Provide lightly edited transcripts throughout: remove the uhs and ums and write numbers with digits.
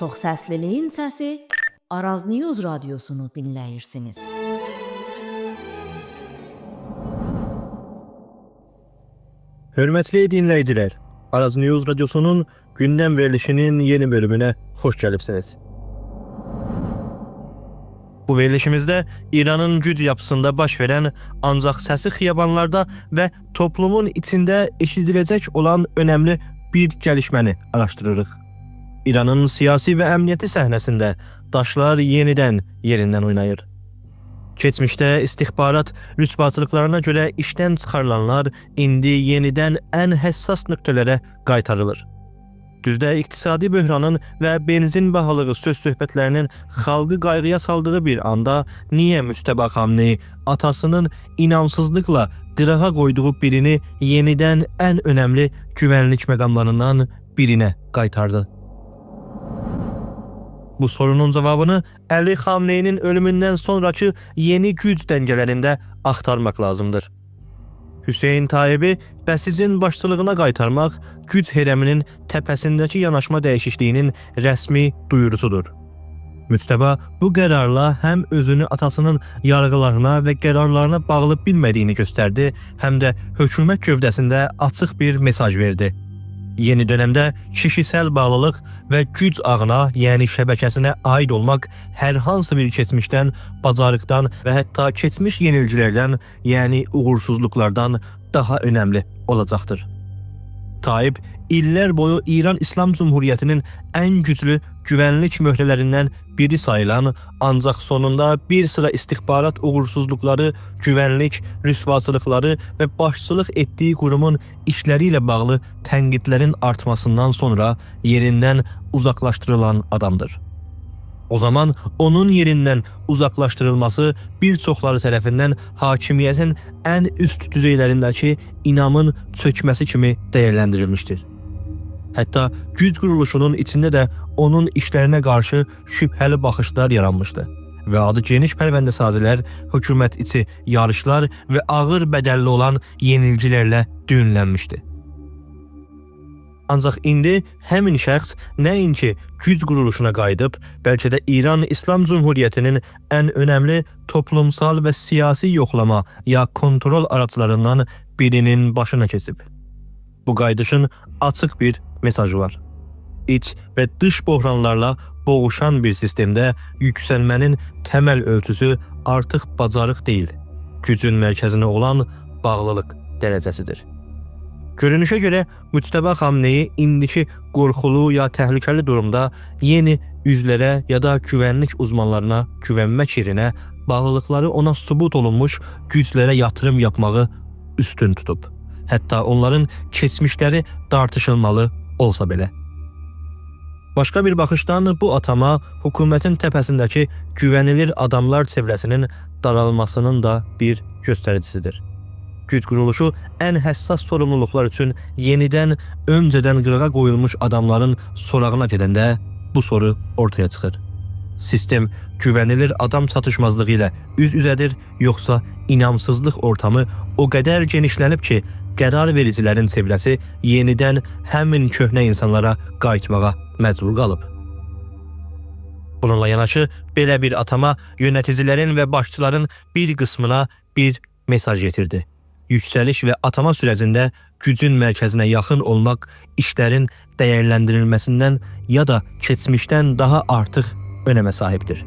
Çoxsəsliliyin səsi Araz News radiosunu dinləyirsiniz. Hörmətli dinləyicilər, Araz News radiosunun gündəm verilişinin yeni bölümünə xoş gəlibsiniz. Bu verilişimizdə İranın güc yapısında baş verən, ancaq səsi xiyabanlarda və toplumun içində eşidiləcək olan önəmli bir gəlişməni araşdırırıq. İranın siyasi və əmniyyəti səhnəsində daşlar yenidən yerindən oynayır. Keçmişdə istihbarat rüsvatçılıqlarına görə işdən çıxarılanlar indi yenidən ən həssas nöqtələrə qaytarılır. Düzdə iqtisadi böhranın və benzin bahalığı söz-söhbətlərinin xalqı qayğıya saldığı bir anda niyə Müçtəba Xamneyi atasının inamsızlıqla qırağa qoyduğu birini yenidən ən önəmli güvənlik məqamlarından birinə qaytardı? Bu sorunun cavabını Əli Xamneyinin ölümündən sonraki yeni güc dəngələrində axtarmaq lazımdır. Hüseyn Taibi Bəsicin başçılığına qaytarmaq güc herəminin təpəsindəki yanaşma dəyişikliğinin rəsmi duyurusudur. Müçtəba bu qərarla həm özünü atasının yargılarına və qərarlarına bağlı bilmədiyini göstərdi, həm də hökumət gövdəsində açıq bir mesaj verdi. Yeni dönemdə kişisel bağlılıq və güc ağına, yəni şəbəkəsinə aid olmaq hər hansı bir keçmişdən, bacarıqdan və hətta keçmiş yenilgilərdən, yəni uğursuzluqlardan daha önəmli olacaqdır. Taib, illər boyu İran İslam Cumhuriyyətinin ən güclü güvənlik möhrələrindən biri sayılan, ancaq sonunda bir sıra istihbarat uğursuzluqları, güvənlik, rüsvatçılıqları və başçılıq etdiyi qurumun işləri ilə bağlı tənqidlərin artmasından sonra yerindən uzaqlaşdırılan adamdır. O zaman onun yerindən uzaqlaşdırılması bir çoxları tərəfindən hakimiyyətin ən üst düzeylərindəki inamın çökməsi kimi dəyərləndirilmişdir. Hətta güc quruluşunun içində də onun işlərinə qarşı şübhəli baxışlar yaranmışdı və adı geniş pərvəndəsazilər, hökumət içi yarışlar və ağır bədəlli olan yenilgilərlə düyünlənmişdi. Ancaq indi həmin şəxs nəinki güc quruluşuna qayıdıb, bəlkə də İran İslam Cumhuriyyətinin ən önəmli toplumsal və siyasi yoxlama ya kontrol araçlarından birinin başına keçib. Bu qayıdışın açıq bir mesajı var. İç və dış böhranlarla boğuşan bir sistemdə yüksəlmənin təməl ölçüsü artıq bacarıq deyil, gücün mərkəzinə olan bağlılıq dərəcəsidir. Görünüşə görə Müçtəba Xamneyi indiki qorxulu ya təhlükəli durumda yeni üzlərə ya da güvənlik uzmanlarına güvənmək yerinə bağlılıqları ona sübut olunmuş güclərə yatırım yapmağı üstün tutub. Hətta onların keçmişləri tartışılmalı olsa belə. Başqa bir baxışdan bu atama hökumətin təpəsindəki güvənilir adamlar çevrəsinin daralmasının da bir göstəricisidir. Güc quruluşu ən həssas sorumluluqlar üçün yenidən öncədən qırağa qoyulmuş adamların sorağına gedəndə bu soru ortaya çıxır. Sistem güvənilir adam çatışmazlığı ilə üz-üzədir, yoxsa inamsızlıq ortamı o qədər genişlənib ki, qərar vericilərin çevrəsi yenidən həmin köhnə insanlara qayıtmağa məcbur qalıb. Bununla yanaşı, belə bir atama yöneticilərin və başçıların bir qismına bir mesaj yetirdi. Yüksəliş və atama sürəcində gücün mərkəzinə yaxın olmaq işlərin dəyərləndirilməsindən ya da keçmişdən daha artıq önəmə sahibdir.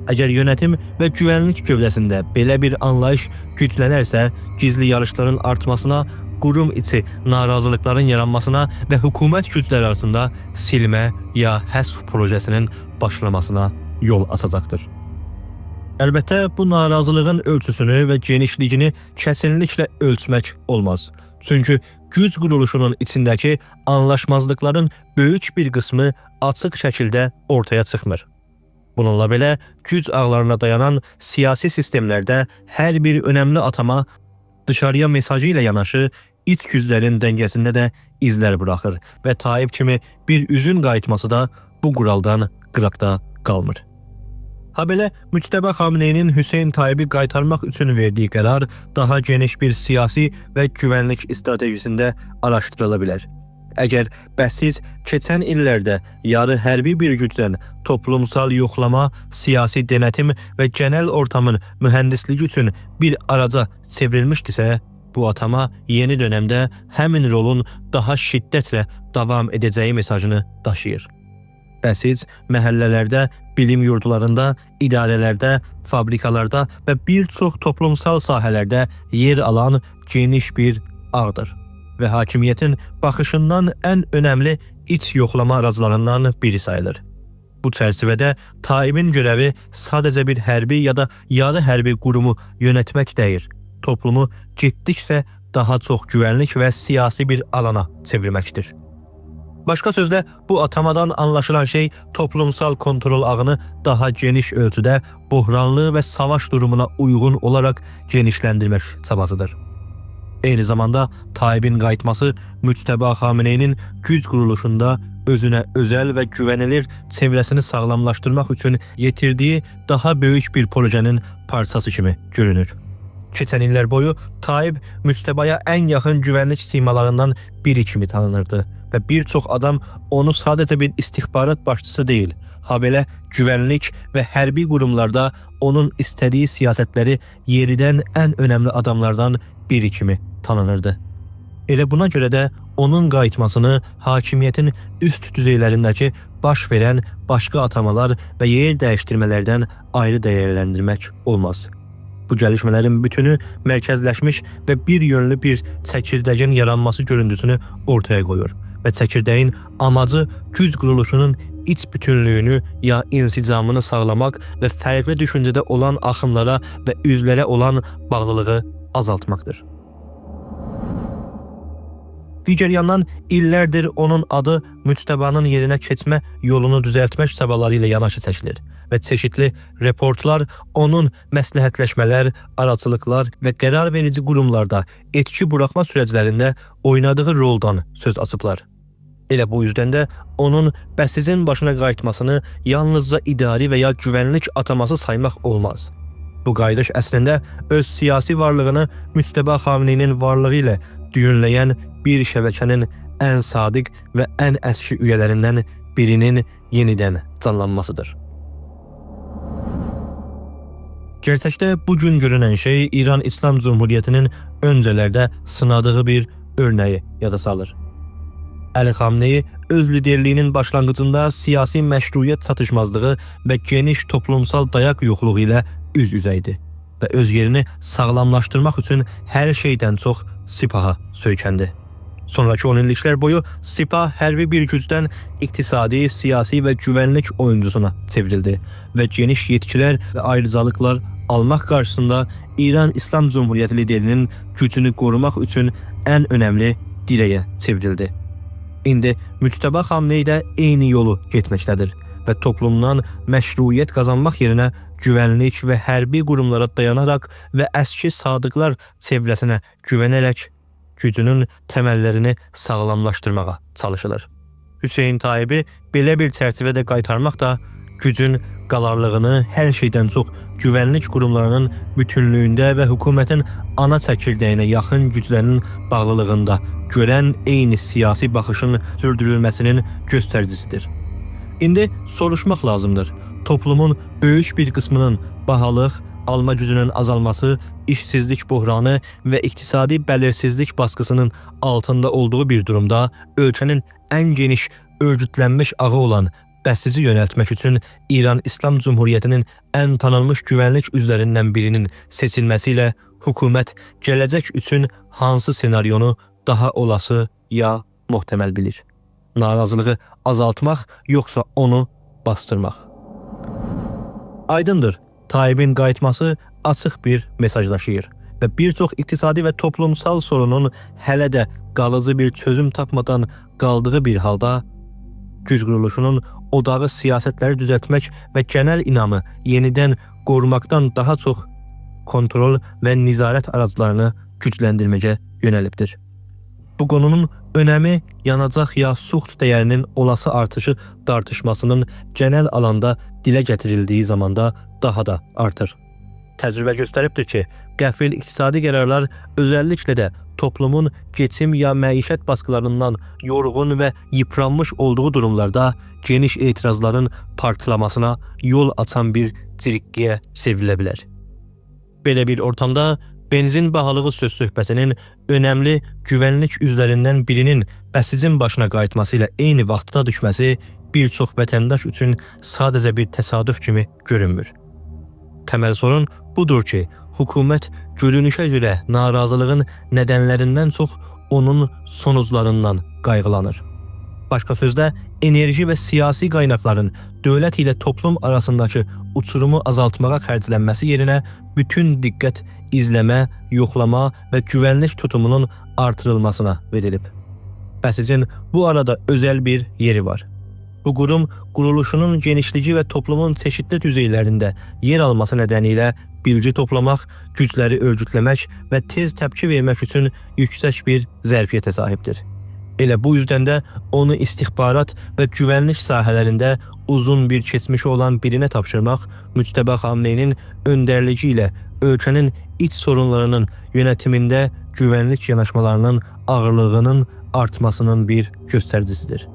Əgər yönetim və güvənlik gövdəsində belə bir anlayış güclənərsə, gizli yarışların artmasına, qurum içi narazılıqların yaranmasına və hökumət gücləri arasında silmə ya həsf projesinin başlamasına yol açacaqdır. Əlbəttə, bu narazılığın ölçüsünü və genişliyini kəsinliklə ölçmək olmaz. Çünki güc quruluşunun içindəki anlaşmazlıqların böyük bir qismi açıq şəkildə ortaya çıxmır. Bununla belə, güc ağlarına dayanan siyasi sistemlərdə hər bir önəmli atama dışarıya mesajı ilə yanaşı, iç güclərin dəngəsində də izlər buraxır və Taib kimi bir üzün qayıtması da bu quraldan qıraqda qalmır. Habelə Müçtəba Xamneyinin Hüseyn Taibi qaytarmaq üçün verdiyi qərar daha geniş bir siyasi və güvənlik stratejisində araşdırıla bilər. Əgər siz keçən illərdə yarı hərbi bir gücdən toplumsal yoxlama, siyasi denetim və genel ortamın mühəndisliyi üçün bir araca çevrilmişdisə, bu atama yeni dönemdə həmin rolun daha şiddətlə davam edəcəyi mesajını daşıyır. Siz məhəllələrdə, bilim yurtlarında, idarələrdə, fabrikalarda və bir çox toplumsal sahələrdə yer alan geniş bir ağdır və hakimiyyətin baxışından ən önəmli iç yoxlama aracılarından biri sayılır. Bu çərçivədə Tayyipin görəvi sadəcə bir hərbi ya da yarı hərbi qurumu yönetmək deyil, toplumu getdikcə daha çox güvənlik və siyasi bir alana çevirməkdir. Başqa sözlə, bu atamadan anlaşılan şey toplumsal kontrol ağını daha geniş ölçüdə buhranlı və savaş durumuna uyğun olaraq genişləndirmək çabasıdır. Eyni zamanda Tayyipin qayıtması Müctəba Xameneyinin güc quruluşunda özünə özəl və güvenilir çevrəsini sağlamlaşdırmaq üçün yetirdiyi daha böyük bir projenin parçası kimi görünür. Keçən illər boyu Tayyip Müctəbaya ən yaxın güvənlik simalarından biri kimi tanınırdı və bir çox adam onu sadəcə bir istihbarat başçısı deyil, habelə güvənlik və hərbi qurumlarda onun istədiyi siyasətləri yeridən ən önəmli adamlardan biri kimi tanınırdı. Elə buna görə də onun qayıtmasını hakimiyyətin üst düzeylərindəki baş verən başqa atamalar və yer dəyişdirmələrdən ayrı dəyərləndirmək olmaz. Bu gəlişmələrin bütünü mərkəzləşmiş və bir yönlü bir çəkirdəyin yaranması görüntüsünü ortaya qoyur və çəkirdəyin amacı güc quruluşunun iç bütünlüyünü ya insicamını sağlamaq və fərqli düşüncədə olan axınlara və üzvlərə olan bağlılığı azaltmaqdır. Digər yandan illərdir onun adı Müctəbanın yerinə keçmə yolunu düzəltmək çabaları ilə yanaşı çəkilir və çeşitli reportlar onun məsləhətləşmələr, aracılıqlar və qərar verici qurumlarda etki buraxma sürəclərində oynadığı roldan söz açıblar. Elə bu yüzden də onun bəsizin başına qayıtmasını yalnızca idari və ya güvənlik ataması saymaq olmaz. Bu qayıdış əslində öz siyasi varlığını Müctəba Xameneyinin varlığı ilə düyünləyən bir şəbəkənin ən sadiq və ən əski üyələrindən birinin yenidən canlanmasıdır. Gerçəkdə bugün görünən şey İran İslam Cumhuriyyətinin öncələrdə sınadığı bir örneği yada salır. Əli Xameneyi öz liderliyinin başlanğıcında siyasi məşruiyyət çatışmazlığı və geniş toplumsal dayaq yoxluğu ilə üz-üzə idi və öz yerini sağlamlaşdırmaq üçün hər şeydən çox Sipaha söykəndi. Sonraki 10 illiklər boyu Sipah hərbi bir gücdən iqtisadi, siyasi və güvənlik oyuncusuna çevrildi və geniş yetkilər və ayrıcalıqlar almaq qarşısında İran İslam Cumhuriyyəti liderinin gücünü qorumaq üçün ən önəmli dirəyə çevrildi. İndi Müctəba Xameneyi də eyni yolu getməkdədir və toplumdan məşruiyyət qazanmaq yerinə güvənlik və hərbi qurumlara dayanaraq və əski sadıqlar çevrəsinə güvənərək gücünün təməllərini sağlamlaşdırmağa çalışılır. Hüseyin Tayyip'i belə bir çərçivədə qaytarmaq da gücün qalarlığını hər şeydən çox güvənlik qurumlarının bütünlüyündə və hökumətin ana çəkirdəyinə yaxın güclərinin bağlılığında görən eyni siyasi baxışın sürdürülməsinin göstəricisidir. İndi soruşmaq lazımdır. Toplumun böyük bir qisminin bahalıq, alma gücünün azalması, işsizlik buhranı və iqtisadi bəlirsizlik baskısının altında olduğu bir durumda ölkənin ən geniş örgütlənmiş ağı olan bəsizi yönəltmək üçün İran İslam Cumhuriyyətinin ən tanınmış güvənlik üzvlərindən birinin seçilməsi ilə hökumət gələcək üçün hansı senaryonu daha olası ya muhtemel bilir? Narazılığı azaltmaq yoxsa onu bastırmaq? Aydındır, Tayyip'in qayıtması açıq bir mesaj daşıyır və bir çox iqtisadi və toplumsal sorunun hələ də qalıcı bir çözüm tapmadan qaldığı bir halda güc quruluşunun odağı siyasətləri düzəltmək və genel inamı yenidən qorumaqdan daha çox kontrol və nizarət aracılarını gücləndirməyə yönəlibdir. Bu konunun önəmi yanacaq ya suxt dəyərinin olası artışı tartışmasının genel alanda dilə gətirildiyi zamanda daha da artır. Təcrübə göstəribdir ki, qəfil iqtisadi qərarlar özəlliklə də toplumun keçim ya məişət baskılarından yorğun və yıpranmış olduğu durumlarda geniş etirazların partlamasına yol açan bir cirikliyə çevrilə bilər. Belə bir ortamda benzin bahalığı söz-söhbətinin önəmli güvənlik üzlərindən birinin bəsicin başına qayıtması ilə eyni vaxtda düşməsi bir çox vətəndaş üçün sadəcə bir təsadüf kimi görünmür. Təməl sorun budur ki, hökumət görünüşə görə narazılığın nədənlərindən çox onun sonuclarından qayğılanır. Başqa sözlə, enerji və siyasi qaynaqların dövlət ilə toplum arasındakı uçurumu azaltmağa xərclənməsi yerinə bütün diqqət izləmə, yoxlama və güvənlik tutumunun artırılmasına verilib. Bəsicin bu arada özəl bir yeri var. Bu qurum quruluşunun genişliyi və toplumun çeşitli düzeylərində yer alması nədənilə bilgi toplamaq, gücləri örgütləmək və tez təpki vermək üçün yüksək bir zərfiyyətə sahibdir. Elə bu yüzdən də onu istixbarat və güvənlik sahələrində uzun bir keçmişi olan birinə tapşırmaq Müctəbə Xamneyinin öndərliyi ilə ölkənin iç sorunlarının yönetimində güvənlik yanaşmalarının ağırlığının artmasının bir göstəricisidir.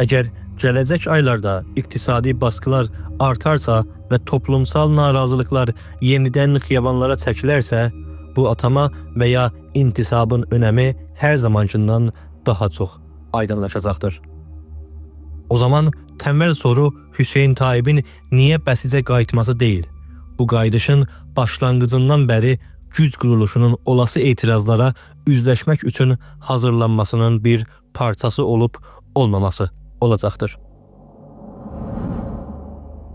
Əgər gələcək aylarda iqtisadi baskılar artarsa və toplumsal narazılıqlar yenidən xiyabanlara çəkilərsə, bu atama və ya intisabın önəmi hər zamankindən daha çox aydınlaşacaqdır. O zaman təməl soru Hüseyn Taibin niyə Bəsicə qayıtması deyil, bu qayıdışın başlanğıcından bəri güc quruluşunun olası etirazlara üzləşmək üçün hazırlanmasının bir parçası olub olmaması olacaqdır.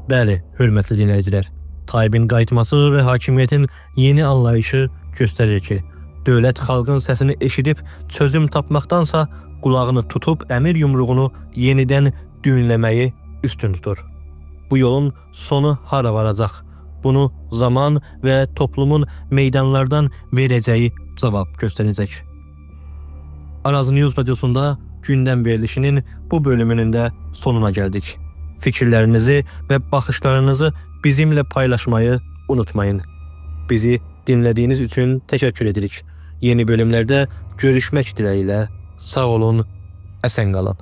Bəli, hörmətli dinləyicilər, Taibin qayıtması və hakimiyyətin yeni anlayışı göstərir ki, dövlət xalqın səsini eşidib çözüm tapmaqdansa qulağını tutub əmir yumruğunu yenidən düyünləməyi üstün tutur. Bu yolun sonu hara varacaq? Bunu zaman və toplumun meydanlardan verəcəyi cavab göstərəcək. Araz News radiosunda gündəm verilişinin bu bölümünün də sonuna gəldik. Fikirlərinizi və baxışlarınızı bizimlə paylaşmayı unutmayın. Bizi dinlədiyiniz üçün təşəkkür edirik. Yeni bölümlərdə görüşmək diləyilə. Sağ olun, əsən qalın.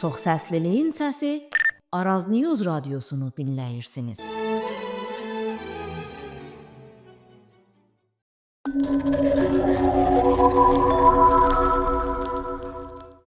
Çox səsliliyin səsi Araz News radiosunu dinləyirsiniz.